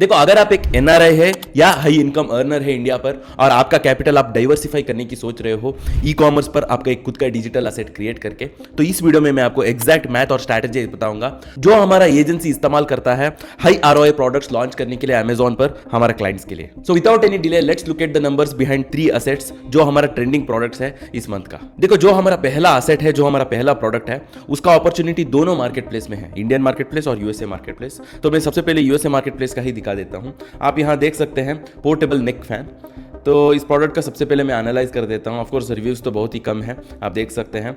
देखो, अगर आप एक एनआरआई है या हाई इनकम अर्नर है इंडिया पर और आपका कैपिटल आप डाइवर्सिफाई करने की सोच रहे हो ई कॉमर्स पर आपका एक खुद का डिजिटल असेट क्रिएट करके, तो इस वीडियो में मैं आपको एग्जैक्ट मैथ और स्ट्रैटेजी बताऊंगा जो हमारा एजेंसी इस्तेमाल करता है हाई आरओआई प्रोडक्ट्स लॉन्च करने के लिए अमेजॉन पर हमारे क्लाइंट्स के लिए। So without any delay let's look at the numbers behind 3 assets जो हमारा ट्रेंडिंग प्रोडक्ट्स है इस मंथ का। देखो, जो हमारा पहला असेट है, जो हमारा पहला प्रोडक्ट है, उसका अपॉर्चुनिटी दोनों मार्केट प्लेस में है, इंडियन मार्केट प्लेस और यूएसए मार्केट प्लेस। तो मैं सबसे पहले यूएसए मार्केट प्लेस का ही दिखा देता हूं। आप यहां देख सकते हैं पोर्टेबल नेक फैन। तो इस प्रोडक्ट का सबसे पहले मैं एनालाइज कर देता हूं। ऑफकोर्स रिव्यूज़ तो बहुत ही कम है, आप देख सकते हैं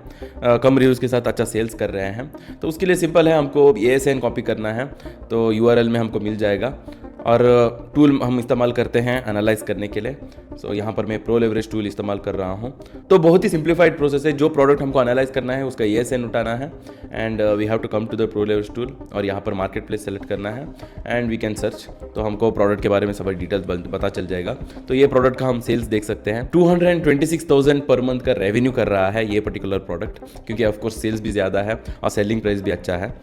कम रिव्यूज़ के साथ अच्छा सेल्स कर रहे हैं। तो उसके लिए सिंपल है, हमको ASN कॉपी करना है तो URL में हमको मिल जाएगा और टूल हम इस्तेमाल करते हैं एनालाइज करने के लिए। सो यहाँ पर मैं प्रो लेवरेज टूल इस्तेमाल कर रहा हूँ। तो बहुत ही सिंप्लीफाइड प्रोसेस है, जो प्रोडक्ट हमको एनालाइज करना है उसका ASN उठाना है and we have to come to the pro leverage tool और यहाँ पर मार्केट प्लेस सेलेक्ट करना है एंड वी कैन सर्च। तो हमको प्रोडक्ट के बारे में सब डिटेल्स पता चल जाएगा। तो ये प्रोडक्ट का हम सेल्स देख सकते हैं, 226,000 पर मंथ का रेवेन्यू कर रहा है ये पर्टिकुलर प्रोडक्ट, क्योंकि ऑफकोर्स सेल्स भी ज़्यादा है और सेलिंग प्राइस भी अच्छा है।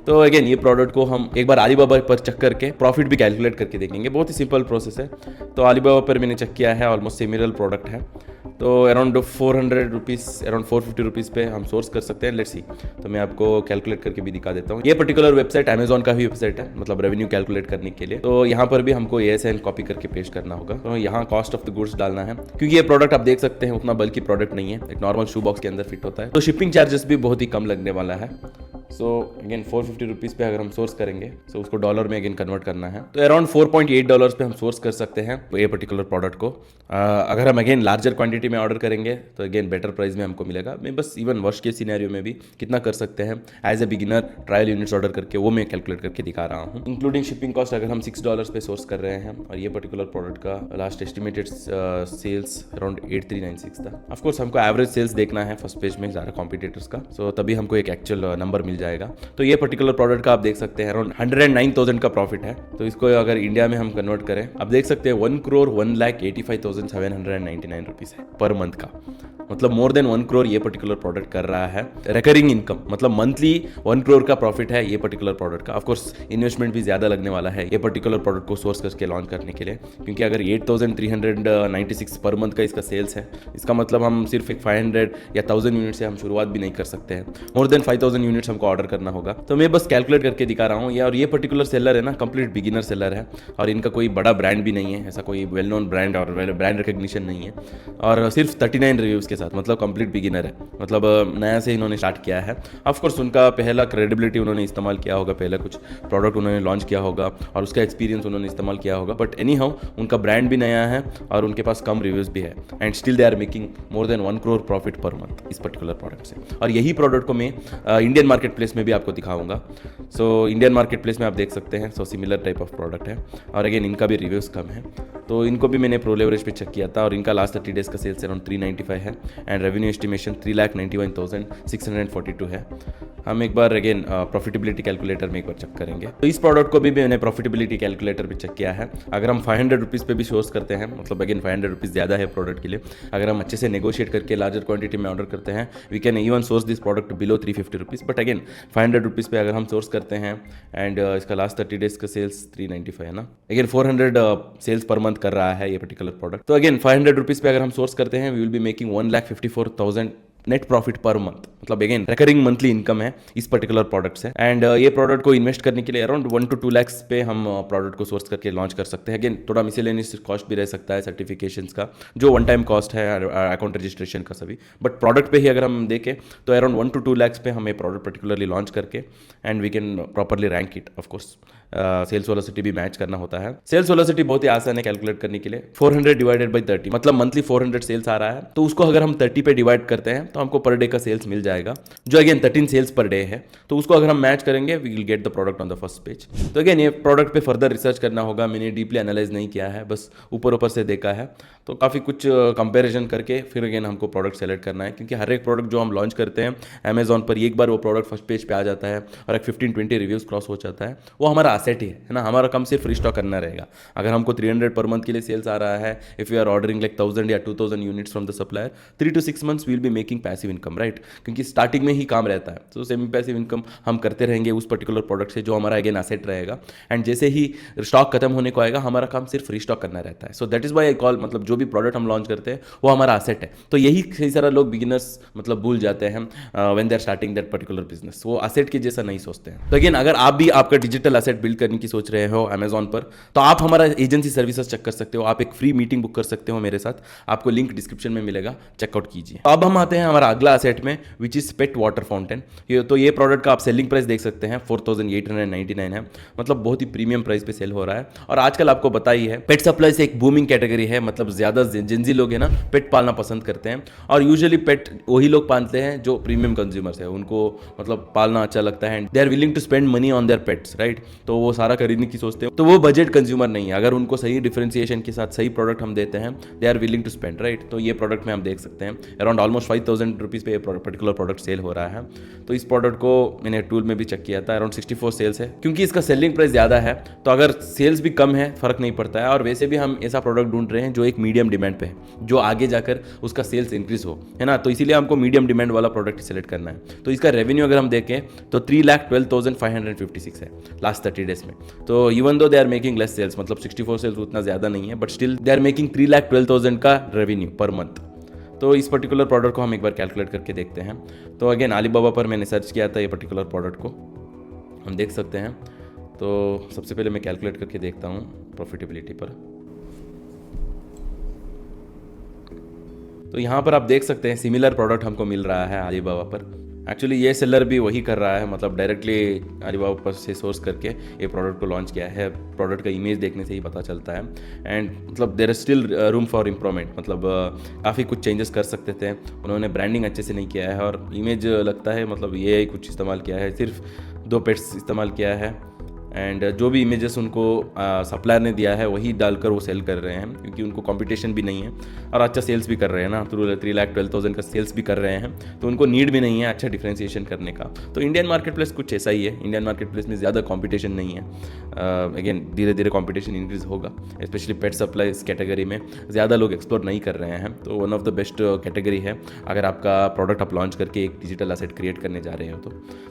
तो अगेन ये प्रोडक्ट को हम एक बार अलीबाबा पर चेक करके प्रॉफिट भी कैलकुलेट करके देखेंगे। बहुत ही सिंपल प्रोसेस है। तो अलीबाबा पर मैंने चेक किया है, ऑलमोस्ट सिमिलर प्रोडक्ट है। तो अराउंड 400 रुपीज़, अराउंड 450 रुपीज़ पे हम सोर्स कर सकते हैं। लेट्स सी, तो मैं आपको कैलकुलेट करके भी दिखा देता हूँ। ये पर्टिकुलर वेबसाइट अमेजॉन का भी वेबसाइट है, मतलब रेवेन्यू कैलकुलेट करने के लिए। तो यहाँ पर भी हमको ASN कॉपी करके पेश करना होगा। तो यहाँ कॉस्ट ऑफ द गुड्स डालना है, क्योंकि ये प्रोडक्ट आप देख सकते हैं उतना बल्कि प्रोडक्ट नहीं है, एक नॉर्मल शू बॉक्स के अंदर फिट होता है। तो शिपिंग चार्जेस भी बहुत ही कम लगने वाला है। सो अगेन 450 रुपीज़ पे अगर हम सोर्स करेंगे तो उसको डॉलर में अगेन कन्वर्ट करना है। तो अराउंड $4.8 पे हम सोर्स कर सकते हैं ये पर्टिकुलर प्रोडक्ट को। अगर हम अगेन लार्जर क्वांटिटी में ऑर्डर करेंगे तो अगेन बेटर प्राइस में हमको मिलेगा। मैं बस इवन वर्स्ट के सिनेरियो में भी कितना कर सकते हैं as a beginner trial units order करके वो मैं कैलकुलेट करके दिखा रहा हूँ। इंक्लूडिंग शिपिंग कॉस्ट अगर हम $6 पे सोर्स कर रहे हैं और ये पर्टिकुलर प्रोडक्ट का लास्ट एस्टिमेटेड सेल्स अराउंड 8396 था। ऑफकोर्स हमको एवरेज सेल्स देखना है फर्स्ट पेज में ज़्यादा कॉम्पिटिटर्स का, सो तभी हमको एक एक्चुअल नंबर मिल जाएगा। तो ये पर्टिकुलर प्रोडक्ट का आप देख सकते हैं अराउंड 109,000 का प्रॉफिट है। तो इसको अगर इंडिया में हम कन्वर्ट करें, आप देख सकते हैं 1,185,799 रुपीज़ है पर मंथ का, मतलब मोर देन 1 करोड़ ये पर्टिकुलर प्रोडक्ट कर रहा है। रिकरिंग इनकम मतलब मंथली 1 करोड़ का प्रॉफिट है ये पर्टिकुलर प्रोडक्ट का। ऑफकोर्स इन्वेस्टमेंट भी ज़्यादा लगने वाला है ये पर्टिकुलर प्रोडक्ट को सोर्स करके लॉन्च करने के लिए, क्योंकि अगर 8,396 पर मंथ का इसका सेल्स है, इसका मतलब हम सिर्फ एक 500 या 1000 यूनिट से हम शुरुआत भी नहीं कर सकते हैं, मोर देन 5000 यूनिट्स हमको ऑर्डर करना होगा। तो मैं बस कैलकुलेट करके दिखा रहा हूँ। और ये पर्टिकुलर सेलर है ना, कंप्लीट बिगिनर सेलर है और इनका कोई बड़ा ब्रांड भी नहीं है, ऐसा कोई वेल नोन ब्रांड और ब्रांड रिकग्निशन नहीं है, और सिर्फ 39 रिव्यूज़ के साथ, मतलब कंप्लीट बिगिनर है, मतलब नया से इन्होंने स्टार्ट किया है। ऑफकोर्स उनका पहला क्रेडिबिलिटी उन्होंने इस्तेमाल किया होगा, पहले कुछ प्रोडक्ट उन्होंने लॉन्च किया होगा और उसका एक्सपीरियंस उन्होंने इस्तेमाल किया होगा, बट एनी हाउ उनका ब्रांड भी नया है और उनके पास कम रिव्यूज़ भी है and still they are making more than 1 crore profit per month इस पर्टिकुलर प्रोडक्ट से। और यही प्रोडक्ट को मैं इंडियन मार्केट प्लेस में भी आपको दिखाऊंगा। सो इंडियन मार्केट प्लेस में आप देख सकते हैं, so similar type of product है और अगेन इनका भी रिव्यूज़ कम है। तो इनको भी मैंने प्रो लेवरेज पे चेक किया था और इनका लास्ट 30 डेज का सेल्स अराउंड 395 है एंड रेवेन्यू एस्टिमेशन 3,91,642 है। हम एक बार अगेन प्रॉफिटेबिलिटी कैलकुलेटर में एक बार चेक करेंगे। तो इस प्रोडक्ट को भी मैंने प्रॉफिटेबिलिटी कैलकुलेटर पे चेक किया है। अगर हम 500 रुपीज़ पे भी सोर्स करते हैं, मतलब अगेन 500 रुपीज़ ज़्यादा है प्रोडक्ट के लिए, अगर हम अच्छे से नेगोशिएट करके लार्जर क्वांटिटी में ऑर्डर करते हैं, we can even source this product below 350 rupees. But again 500 rupees पे अगर हम सोर्स करते हैं एंड इसका लास्ट 30 डेज का सेल्स 395 है ना, अगेन 400 सेल्स पर मंथ कर रहा है ये पर्टिकुलर प्रोडक्ट। तो अगेन 500 रुपीज़ पे अगर हम सोर्स करते हैं, we will be making 1,54,000 net profit per month, मतलब अगेन रिकरिंग मंथली इनकम है इस पर्टिकुलर प्रोडक्ट से। एंड ये प्रोडक्ट को इन्वेस्ट करने के लिए अराउंड 1 to 2 लाख पे हम प्रोडक्ट को सोर्स करके लॉन्च कर सकते हैं। अगेन थोड़ा मिसलेनियस कॉस्ट भी रह सकता है सर्टिफिकेशंस का, जो वन टाइम कॉस्ट है अकाउंट रजिस्ट्रेशन का सभी, बट प्रोडक्ट पे ही अगर हम देखें तो अराउंड 1 to 2 लाख पे हम ये प्रोडक्ट पर्टिकुलरली लॉन्च करके and we can properly rank it. Of course sales velocity भी मैच करना होता है। सेल्स वेलोसिटी बहुत ही आसान है कैलकुलेट करने के लिए, 400 डिवाइडेड बाई 30, मतलब मंथली 400 सेल्स आ रहा है, तो उसको अगर हम 30 पे डिवाइड करते हैं तो हमको पर डे का सेल्स मिल जाएगा, जो अगेन 13 सेल्स पर डे है। तो उसको अगर हम मैच करेंगे we will get the product on the first page. तो अगेन ये प्रोडक्ट पे फर्दर रिसर्च करना होगा, मैंने डीपली एनालाइज नहीं किया है, बस ऊपर ऊपर से देखा है। तो काफ़ी कुछ कंपैरिजन करके फिर अगेन हमको प्रोडक्ट सेलेक्ट करना है, क्योंकि हर एक प्रोडक्ट जो हम लॉन्च करते हैं अमेजॉन पर, एक बार वो प्रोडक्ट फर्स्ट पेज पे आ जाता है और एक 15-20 रिव्यूज़ क्रॉस हो जाता है, वो हमारा एसेट ही है ना। हमारा कम सिर्फ रिस्टॉक करना रहेगा। अगर हमको 300 पर मंथ के लिए सेल्स आ रहा है, if you are ordering like 1000 या 2000 units from the supplier, 3 to 6 months will be making passive income, right. क्योंकि स्टार्टिंग में ही काम रहता है, तो सेमी पैसिव इनकम हम करते रहेंगे उस पर्टिकुलर प्रोडक्ट से, जो हमारा अगेन एसेट रहेगा। एंड जैसे ही स्टॉक खत्म होने को आएगा, हमारा काम सिर्फ रिस्टॉक करना रहता है। So that is why I call, मतलब जो भी प्रोडक्ट हम लॉन्च करते हैं वो हमारा एसेट है। तो यही कई सारे लोग बिगिनर्स मतलब भूल जाते हैं when they are starting that particular business, वो एसेट के जैसा नहीं सोचते हैं। तो अगेन अगर आप भी आपका डिजिटल एसेट बिल्ड करने की सोच रहे हो अमेजॉन पर, तो आप हमारा एजेंसी सर्विसेज चेक कर सकते हो। आप एक फ्री मीटिंग बुक कर सकते हो मेरे साथ, आपको लिंक डिस्क्रिप्शन में मिलेगा, चेकआउट कीजिए। अब हम आते हैं हमारा अगला एसेट में, which is pet water fountain. तो ये प्रोडक्ट का आप सेलिंग प्राइस देख सकते हैं 4899 है, मतलब बहुत ही प्रीमियम प्राइस पे सेल हो रहा है। और आजकल आपको पता ही है पेट सप्लाई से एक बूमिंग कैटेगरी है, मतलब ज्यादा जेंजी लोग है ना पेट पालना पसंद करते हैं। और यूजुअली पेट वही लोग पालते हैं जो प्रीमियम कंज्यूमर्स है, उनको मतलब पालना अच्छा लगता है, they are willing to spend money on their pets, right. तो वो सारा खरीदने की सोचते हैं, तो वो बजट कंज्यूमर नहीं है। अगर उनको सही डिफरेंशिएशन के साथ सही प्रोडक्ट हम देते हैं, they are willing to spend, right. तो ये प्रोडक्ट में हम देख सकते हैं अराउंड ऑलमोस्ट 5000 रुपीज़ पे पर्टिकुलर प्रोडक्ट सेल हो रहा है। तो इस प्रोडक्ट को मैंने टूल में भी चेक किया था, अराउंड 64 सेल्स है। क्योंकि इसका सेलिंग प्राइस ज़्यादा है, तो अगर सेल्स भी कम है फर्क नहीं पड़ता है। और वैसे भी हम ऐसा प्रोडक्ट ढूंढ रहे हैं जो एक मीडियम डिमांड पे है, जो आगे जाकर उसका सेल्स इंक्रीज हो, है ना। तो इसीलिए हमको मीडियम डिमांड वाला प्रोडक्ट सेलेक्ट करना है। तो इसका रेवेन्यू अगर हम देखें तो 3,12,556 है लास्ट 30 डेज में। तो even though they are making less sales, मतलब 64 सेल्स उतना ज़्यादा नहीं है, but still they are making 3,12,000 का रेवेन्यू पर मंथ। तो इस पर्टिकुलर प्रोडक्ट को हम एक बार कैलकुलेट करके देखते हैं। तो अगेन अलीबाबा पर मैंने सर्च किया था ये पर्टिकुलर प्रोडक्ट को, हम देख सकते हैं। तो सबसे पहले मैं कैलकुलेट करके देखता हूँ प्रॉफिटेबिलिटी पर। तो यहाँ पर आप देख सकते हैं सिमिलर प्रोडक्ट हमको मिल रहा है अलीबाबा पर। एक्चुअली ये सेलर भी वही कर रहा है, मतलब डायरेक्टली अलीबाबा पर से सोर्स करके ये प्रोडक्ट को लॉन्च किया है। प्रोडक्ट का इमेज देखने से ही पता चलता है। एंड मतलब there is still room for improvement, मतलब काफ़ी कुछ चेंजेस कर सकते थे। उन्होंने ब्रांडिंग अच्छे से नहीं किया है और इमेज लगता है मतलब ये कुछ इस्तेमाल किया है, सिर्फ 2 पेट्स इस्तेमाल किया है। एंड जो भी इमेजेस उनको सप्लायर ने दिया है वही डालकर वो सेल कर रहे हैं, क्योंकि उनको कंपटीशन भी नहीं है और अच्छा सेल्स भी कर रहे हैं ना, थ्रू 3,12,000 का सेल्स भी कर रहे हैं। तो उनको नीड भी नहीं है अच्छा डिफ्रेंशिएशन करने का। तो इंडियन मार्केट प्लेस कुछ ऐसा ही है, इंडियन मार्केट प्लेस में ज़्यादा कंपटीशन नहीं है। अगेन धीरे धीरे कंपटीशन इंक्रीज होगा, स्पेशली पेट सप्लाई कैटेगरी में ज़्यादा लोग एक्सप्लोर नहीं कर रहे हैं। तो one of the best category है अगर आपका प्रोडक्ट आप लॉन्च करके एक डिजिटल एसेट क्रिएट करने जा रहे हो।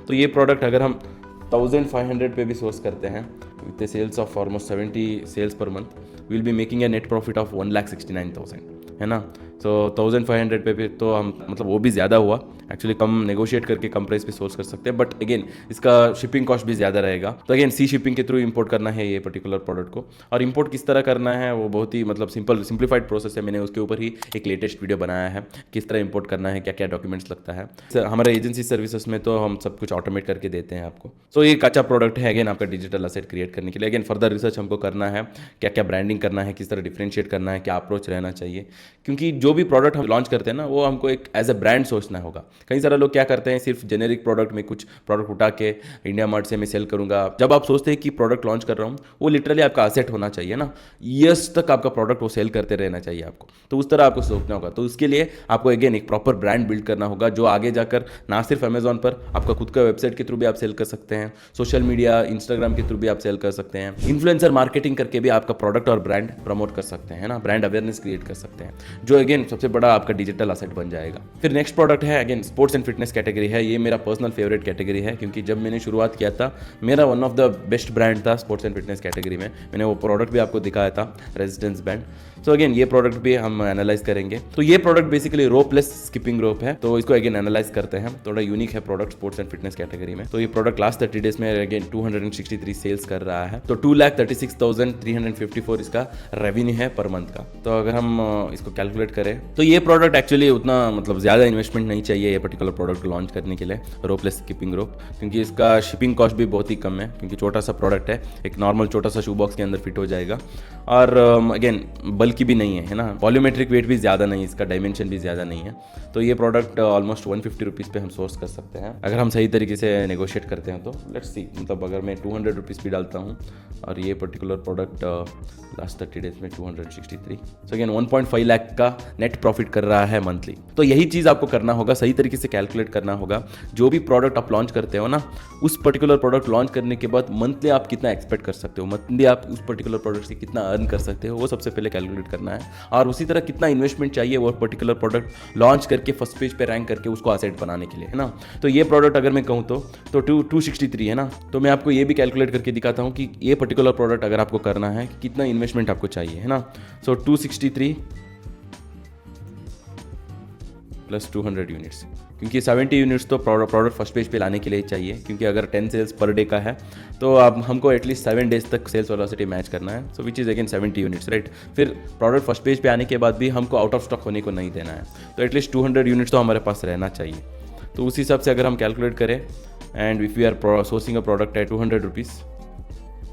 तो ये प्रोडक्ट अगर हम 1500 पे भी सोर्स करते हैं with the sales of almost 70 sales per month, will be making a net profit of 1,69,000, है ना। तो 1500 पे भी तो हम मतलब वो भी ज़्यादा हुआ, एक्चुअली कम नेगोशिएट करके कम प्राइस पे सोर्स कर सकते हैं, बट अगेन इसका शिपिंग कॉस्ट भी ज़्यादा रहेगा। तो अगेन सी शिपिंग के थ्रू इंपोर्ट करना है ये पर्टिकुलर प्रोडक्ट को। और इंपोर्ट किस तरह करना है वो बहुत ही मतलब सिंप्लीफाइड प्रोसेस है। मैंने उसके ऊपर ही एक लेटेस्ट वीडियो बनाया है, किस तरह इंपोर्ट करना है, क्या क्या डॉक्यूमेंट्स लगता है। हमारे एजेंसी सर्विसेज में तो हम सब कुछ ऑटोमेट करके देते हैं आपको। तो ये एक अच्छा प्रोडक्ट है अगेन आपका डिजिटल एसेट क्रिएट करने के लिए। अगेन फर्दर रिसर्च हमको करना है, क्या क्या ब्रांडिंग करना है, किस तरह डिफ्रेंशिएट करना है, क्या अप्रोच रहना चाहिए। क्योंकि जो भी प्रोडक्ट हम लॉन्च करते हैं ना वो हमको एक एज अ ब्रांड सोचना होगा। कई सारे लोग क्या करते हैं, सिर्फ जेनेरिक प्रोडक्ट में कुछ प्रोडक्ट उठा के इंडिया मार्ट से मैं सेल करूंगा। जब आप सोचते हैं कि प्रोडक्ट लॉन्च कर रहा हूँ, वो लिटरली आपका एसेट होना चाहिए ना, ईयर्स तक आपका प्रोडक्ट वो सेल करते रहना चाहिए आपको। तो उस तरह आपको सोचना होगा। तो उसके लिए आपको अगेन एक प्रॉपर ब्रांड बिल्ड करना होगा, जो आगे जाकर ना सिर्फ अमेजॉन पर आपका खुद का वेबसाइट के थ्रू भी आप सेल कर सकते हैं, सोशल मीडिया इंस्टाग्राम के थ्रू भी आप सेल कर सकते हैं, इन्फ्लुएंसर मार्केटिंग करके भी आपका प्रोडक्ट और ब्रांड प्रमोट कर सकते हैं ना, ब्रांड अवेयरनेस क्रिएट कर सकते हैं, जो अगेन सबसे बड़ा आपका डिजिटल एसेट बन जाएगा। फिर नेक्स्ट प्रोडक्ट है again sports and fitness category है। ये मेरा पर्सनल फेवरेट कैटेगरी है, क्योंकि जब मैंने शुरुआत किया था मेरा one of the best brand था स्पोर्ट्स एंड फिटनेस कैटेगरी में। मैंने वो प्रोडक्ट भी आपको दिखाया था, रेजिस्टेंस बैंड। तो अगेन ये प्रोडक्ट भी हम एनालाइज करेंगे। तो ये प्रोडक्ट बेसिकली रोप लेस स्किपिंग रोप है, तो इसको अगेन एनालाइज करते हैं। थोड़ा यूनिक है product sports and fitness category में। तो ये प्रोडक्ट लास्ट 30 डेज में अगेन 263 सेल्स कर रहा है। तो 2,36,354 इसका रेवेन्यू है पर मंथ का। तो अगर हम इसको कैलकुलेट करें करें तो ये प्रोडक्ट एक्चुअली उतना मतलब ज़्यादा इन्वेस्टमेंट नहीं चाहिए ये पर्टिकुलर प्रोडक्ट को लॉन्च करने के लिए, रोपलेस स्किपिंग रोप, क्योंकि इसका शिपिंग कॉस्ट भी बहुत ही कम है, क्योंकि छोटा सा प्रोडक्ट है, एक नॉर्मल छोटा सा शू बॉक्स के अंदर फिट हो जाएगा। और अगेन बल्कि भी नहीं है ना, वॉल्यूमेट्रिक वेट भी ज़्यादा नहीं, इसका डायमेंशन भी ज़्यादा नहीं है। तो ये प्रोडक्ट ऑलमोस्ट 150 रुपीज़ पे हम सोर्स कर सकते हैं अगर हम सही तरीके से नेगोशिएट करते हैं तो। लेट्स सी, मतलब अगर मैं 200 रुपीज़ भी डालता हूँ और ये पर्टिकुलर प्रोडक्ट लास्ट 30 डेज में 263, सो अगेन 1.5 लाख का नेट प्रॉफिट कर रहा है मंथली। तो यही चीज़ आपको करना होगा, सही तरीके से कैलकुलेट करना होगा। जो भी प्रोडक्ट आप लॉन्च करते हो ना, उस पर्टिकुलर प्रोडक्ट लॉन्च करने के बाद मंथली आप कितना एक्सपेक्ट कर सकते हो, मंथली आप उस पर्टिकुलर प्रोडक्ट से कितना अर्न कर सकते हो, वो सबसे पहले कैलकुलेट करना है। और उसी तरह कितना इन्वेस्टमेंट चाहिए वो पर्टिकुलर प्रोडक्ट लॉन्च करके फर्स्ट पेज पे रैंक करके उसको असेट बनाने के लिए, है ना। तो ये प्रोडक्ट अगर मैं कहूँ तो 263 है ना, तो मैं आपको ये भी कैलकुलेट करके दिखाता हूँ कि ये पर्टिकुलर प्रोडक्ट अगर आपको करना है कितना इन्वेस्टमेंट आपको चाहिए, है ना। सो 263 प्लस 200 यूनिट्स, क्योंकि 70 यूनिट्स तो प्रोडक्ट फर्स्ट पेज पे लाने के लिए चाहिए, क्योंकि अगर 10 सेल्स पर डे का है तो अब हमको एटलीस्ट 7 डेज तक सेल्स वेलोसिटी मैच करना है। So which is again 70 units, right. फिर प्रोडक्ट फर्स्ट पेज पे आने के बाद भी हमको आउट ऑफ स्टॉक होने को नहीं देना है, तो एटलीस्ट 200 यूनिट्स तो हमारे पास रहना चाहिए। तो उस हिसाब से अगर हम कैलकुलेट करें and if you are sourcing a product at 200 rupees,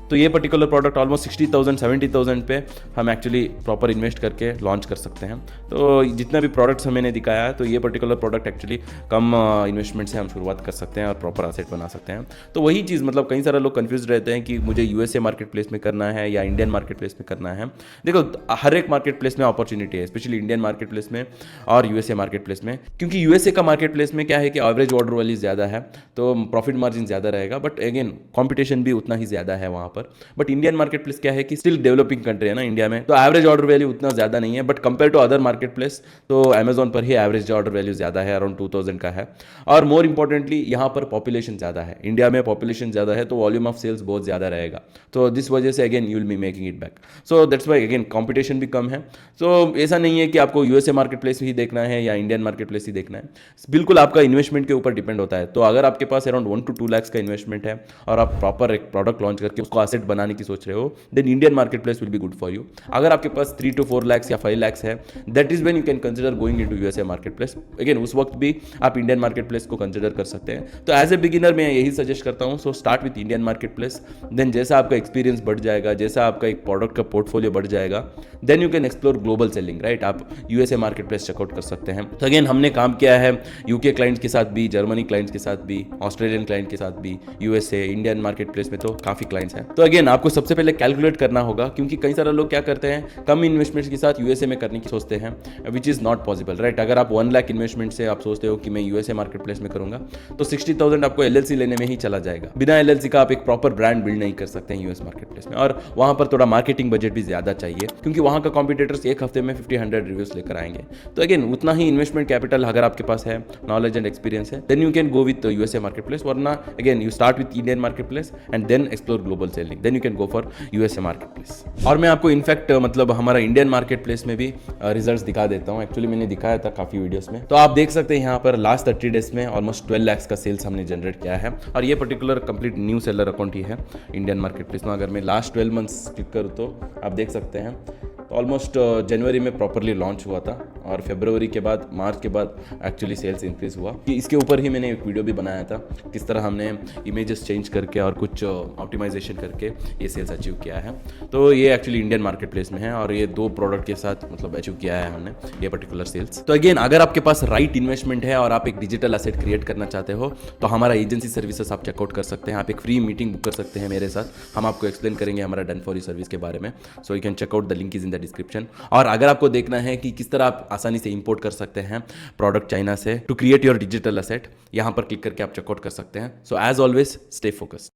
तो ये पर्टिकुलर प्रोडक्ट ऑलमोस्ट 60,000 70,000 पे हम एक्चुअली प्रॉपर इन्वेस्ट करके लॉन्च कर सकते हैं। तो जितना भी प्रोडक्ट्स मैंने दिखाया है, तो ये पर्टिकुलर प्रोडक्ट एक्चुअली कम इन्वेस्टमेंट से हम शुरुआत कर सकते हैं और प्रॉपर एसेट बना सकते हैं। तो वही चीज़, मतलब कई सारे लोग कंफ्यूज रहते हैं कि मुझे यूएसए मार्केट प्लेस में करना है या इंडियन मार्केट प्लेस में करना है। देखो, हर एक मार्केट प्लेस में अपॉर्चुनिटी है, स्पेशली इंडियन मार्केट प्लेस में और यूएसए मार्केट प्लेस में, क्योंकि यूएसए का मार्केट प्लेस में क्या है कि एवरेज ऑर्डर वैल्यू ज़्यादा है, तो प्रॉफिट मार्जिन ज़्यादा रहेगा, बट अगेन कॉम्पिटिशन भी उतना ही ज़्यादा है वहाँ पर। बट इंडियन मार्केट प्लेस क्या है कि स्टिल डेवलपिंग कंट्री है ना इंडिया में, तो एवरेज ऑर्डर वैल्यू उतना ज़्यादा नहीं है, but compare to other marketplace तो अमेजॉन पर ही एवरेज ऑर्डर वैल्यू ज़्यादा है, अराउंड 2000 का है। और मोर इंपॉर्टेंटली यहाँ पर पॉपुलेशन ज़्यादा है, इंडिया में पॉपुलेशन ज़्यादा है, तो वॉल्यूम ऑफ सेल्स बहुत ज़्यादा रहेगा। तो जिस वजह से again you will be making it back. So that's why again competition भी कम है। सो ऐसा नहीं है कि आपको यूएसए मार्केट प्लेस ही देखना है या इंडियन मार्केट प्लेस ही देखना है, बिल्कुल आपका इन्वेस्टमेंट के ऊपर डिपेंड होता है। तो अगर आपके पास अराउंड 1 to 2 लाख का इन्वेस्टमेंट है और आप प्रॉपर एक प्रोडक्ट लॉन्च करके उसको एसेट बनाने की सोच रहे हो, then Indian market place will be good for you. अगर आपके पास 3 to 4 लाख या 5 लाख है, that is when you can consider going into USA market place. Again उस वक्त भी आप इंडियन मार्केट प्लेस को कंसिडर कर सकते हैं। तो एज ए बिगिनर मैं यही सजेस्ट करता हूँ, so start with Indian market place, then जैसा आपका एक्सपीरियंस बढ़ जाएगा, जैसा आपका एक प्रोडक्ट का पोर्टफोलियो बढ़ जाएगा, then you can explore global selling, right. आप यूएसए मार्केट प्लेस चेकआउट कर सकते हैं। तो अगेन हमने काम किया है यूके क्लाइंट्स के साथ भी, जर्मनी क्लाइंट्स के साथ भी, ऑस्ट्रेलियन क्लाइंट के साथ भी, यूएसए, इंडियन मार्केट प्लेस में तो काफ़ी क्लाइंट्स हैं। तो अगेन आपको सबसे पहले कैलकुलेट करना होगा, क्योंकि कई सारे लोग क्या करते हैं, कम इन्वेस्टमेंट्स के साथ यूएसए में करने की सोचते हैं, which is not possible, right. अगर आप 1 लाख इन्वेस्टमेंट से आप सोचते हो कि मैं यूएसए मार्केट प्लेस में करूंगा, तो 60,000 आपको एलएलसी लेने में ही चला जाएगा। बिना एलएलसी का आप एक प्रॉपर ब्रांड बिल्ड नहीं कर सकते हैं यूएस मार्केट प्लेस में, और वहां पर थोड़ा मार्केटिंग बजट भी ज़्यादा चाहिए, क्योंकि वहां का कॉम्पिटिटर्स एक हफ्ते में 50-100 रिव्यूज लेकर आएंगे। तो अगेन उतना ही इन्वेस्टमेंट कैपिटल अगर आपके पास है, नॉलेज एंड एक्सपीरियंस है, then you can go with USA market place. वरना again you start with Indian market place and then explore global selling, then you can go for USA market place. और मैं आपको in fact मतलब हमारा Indian market place में भी results दिखा देता हूँ। एक्चुअली मैंने दिखाया था काफ़ी वीडियोस में, तो आप देख सकते हैं यहाँ पर लास्ट 30 डेज में ऑलमोस्ट 12 लाख का सेल्स हमने जनरेट किया है, और ये particular complete new seller account ही है इंडियन मार्केट प्लेस में। अगर मैं लास्ट 12 मंथ्स क्लिक करूँ तो आप देख सकते हैं, तो ऑलमोस्ट जनवरी में प्रॉपरली लॉन्च हुआ था, और फरवरी के बाद, मार्च के बाद एक्चुअली सेल्स इंक्रीज हुआ। कि इसके ऊपर ही मैंने एक वीडियो भी बनाया था, किस तरह हमने इमेजेस चेंज करके और कुछ ऑप्टिमाइजेशन करके ये सेल्स अचीव किया है। तो ये एक्चुअली इंडियन मार्केट प्लेस में है, और ये 2 प्रोडक्ट के साथ मतलब अचीव किया है हमने ये पर्टिकुलर सेल्स। तो अगेन अगर आपके पास राइट इन्वेस्टमेंट है और आप एक डिजिटल एसेट क्रिएट करना चाहते हो, तो हमारा एजेंसी सर्विसेज आप चेकआउट कर सकते हैं। आप एक फ्री मीटिंग बुक कर सकते हैं मेरे साथ, हम आपको एक्सप्लेन करेंगे हमारा डन फॉर यू सर्विस के बारे में। So you can checkout, the link is in the description. और अगर आपको देखना है कि किस तरह आप आसानी से इंपोर्ट कर सकते हैं प्रोडक्ट चाइना से to create your digital asset, यहाँ पर क्लिक करके आप चेकआउट कर सकते हैं। So as always stay focused.